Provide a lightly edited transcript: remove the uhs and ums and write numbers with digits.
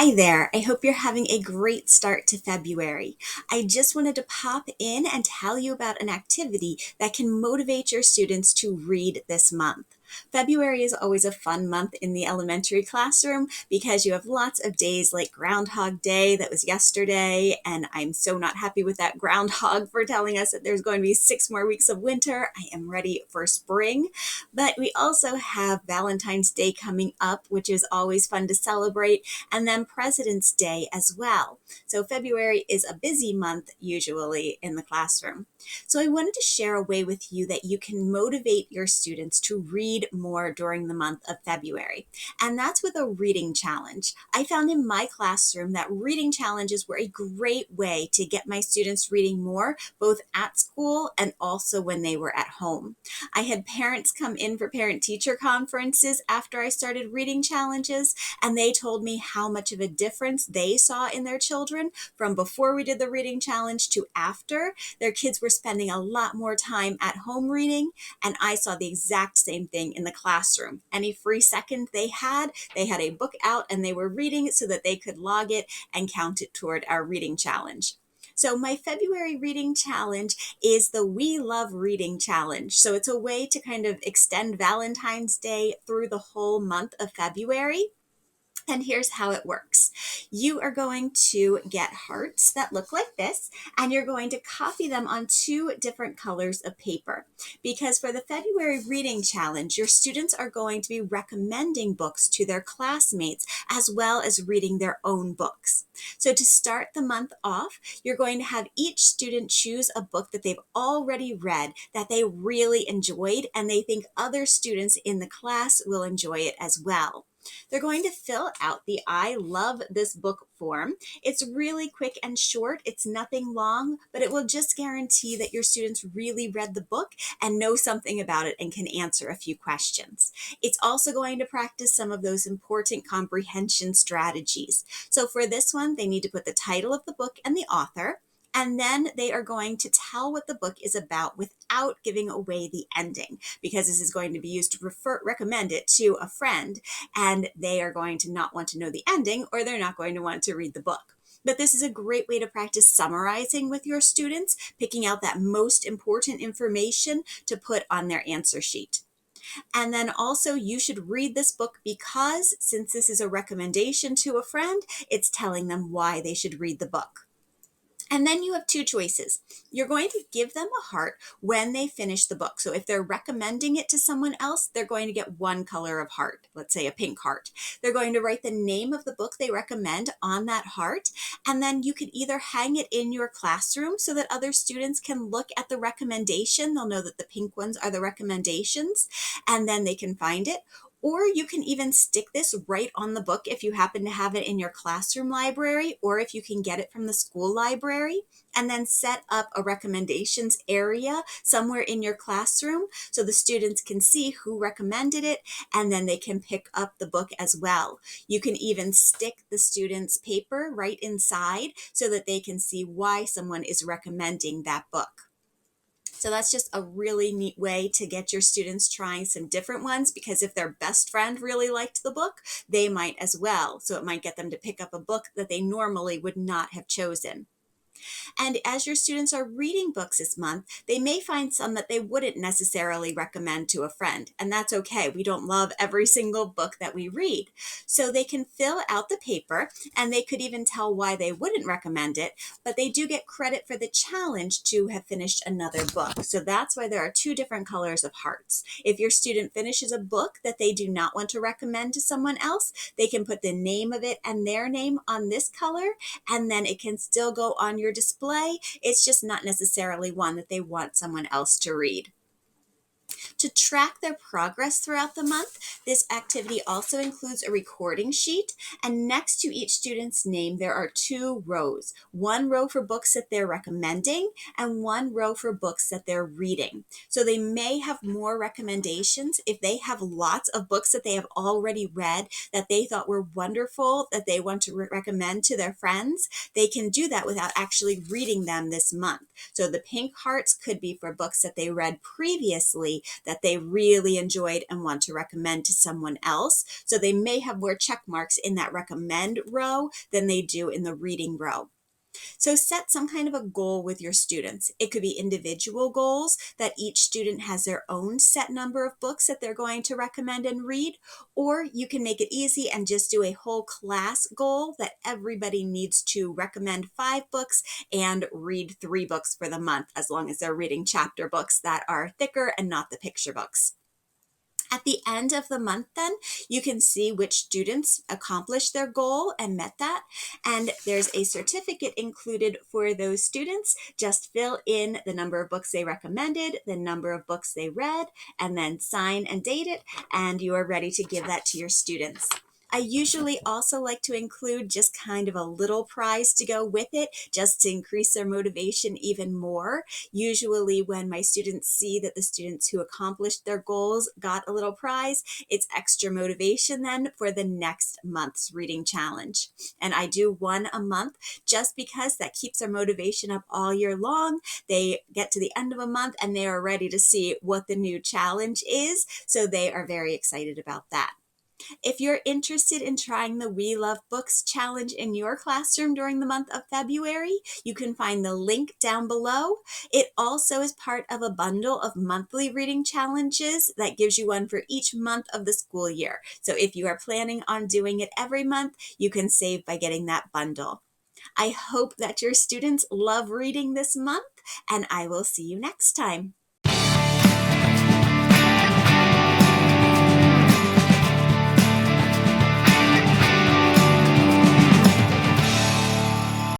Hi there. I hope you're having a great start to February. I just wanted to pop in and tell you about an activity that can motivate your students to read this month. February is always a fun month in the elementary classroom because you have lots of days like Groundhog Day that was yesterday, and I'm so not happy with that groundhog for telling us that there's going to be 6 more weeks of winter. I am ready for spring. But we also have Valentine's Day coming up, which is always fun to celebrate, and then President's Day as well. So February is a busy month usually in the classroom. So I wanted to share a way with you that you can motivate your students to read more during the month of February. And that's with a reading challenge. I found in my classroom that reading challenges were a great way to get my students reading more, both at school and also when they were at home. I had parents come in for parent-teacher conferences after I started reading challenges, and they told me how much of a difference they saw in their children from before we did the reading challenge to after. Their kids were spending a lot more time at home reading, and I saw the exact same thing in the classroom. Any free second they had a book out and they were reading so that they could log it and count it toward our reading challenge. So my February reading challenge is the We Love Reading Challenge. So it's a way to kind of extend Valentine's Day through the whole month of February. And here's how it works. You are going to get hearts that look like this, and you're going to copy them on two different colors of paper. Because for the February Reading Challenge, your students are going to be recommending books to their classmates as well as reading their own books. So to start the month off, you're going to have each student choose a book that they've already read that they really enjoyed and they think other students in the class will enjoy it as well. They're going to fill out the I love this book form. It's really quick and short. It's nothing long, but it will just guarantee that your students really read the book and know something about it and can answer a few questions. It's also going to practice some of those important comprehension strategies. So for this one, they need to put the title of the book and the author. And then they are going to tell what the book is about without giving away the ending, because this is going to be used to recommend it to a friend, and they are going to not want to know the ending, or they're not going to want to read the book. But this is a great way to practice summarizing with your students, picking out that most important information to put on their answer sheet. And then also you should read this book because since this is a recommendation to a friend, it's telling them why they should read the book. And then you have two choices. You're going to give them a heart when they finish the book. So if they're recommending it to someone else, they're going to get one color of heart, let's say a pink heart. They're going to write the name of the book they recommend on that heart. And then you can either hang it in your classroom so that other students can look at the recommendation. They'll know that the pink ones are the recommendations, and then they can find it. Or you can even stick this right on the book if you happen to have it in your classroom library, or if you can get it from the school library, and then set up a recommendations area somewhere in your classroom so the students can see who recommended it, and then they can pick up the book as well. You can even stick the students' paper right inside so that they can see why someone is recommending that book. So that's just a really neat way to get your students trying some different ones, because if their best friend really liked the book, they might as well. So it might get them to pick up a book that they normally would not have chosen. And as your students are reading books this month, they may find some that they wouldn't necessarily recommend to a friend. And that's okay. We don't love every single book that we read. So they can fill out the paper, and they could even tell why they wouldn't recommend it, but they do get credit for the challenge to have finished another book. So that's why there are two different colors of hearts. If your student finishes a book that they do not want to recommend to someone else, they can put the name of it and their name on this color, and then it can still go on your display. It's just not necessarily one that they want someone else to read. To track their progress throughout the month, this activity also includes a recording sheet, and next to each student's name, there are two rows. One row for books that they're recommending, and one row for books that they're reading. So they may have more recommendations if they have lots of books that they have already read that they thought were wonderful, that they want to recommend to their friends. They can do that without actually reading them this month. So the pink hearts could be for books that they read previously that that they really enjoyed and want to recommend to someone else. So they may have more check marks in that recommend row than they do in the reading row. So set some kind of a goal with your students. It could be individual goals that each student has their own set number of books that they're going to recommend and read, or you can make it easy and just do a whole class goal that everybody needs to recommend 5 books and read 3 books for the month, as long as they're reading chapter books that are thicker and not the picture books. At the end of the month, then, you can see which students accomplished their goal and met that. And there's a certificate included for those students. Just fill in the number of books they recommended, the number of books they read, and then sign and date it, and you are ready to give that to your students. I usually also like to include just kind of a little prize to go with it, just to increase their motivation even more. Usually when my students see that the students who accomplished their goals got a little prize, it's extra motivation then for the next month's reading challenge. And I do one a month just because that keeps their motivation up all year long. They get to the end of a month and they are ready to see what the new challenge is. So they are very excited about that. If you're interested in trying the We Love Books challenge in your classroom during the month of February, you can find the link down below. It also is part of a bundle of monthly reading challenges that gives you one for each month of the school year. So if you are planning on doing it every month, you can save by getting that bundle. I hope that your students love reading this month, and I will see you next time.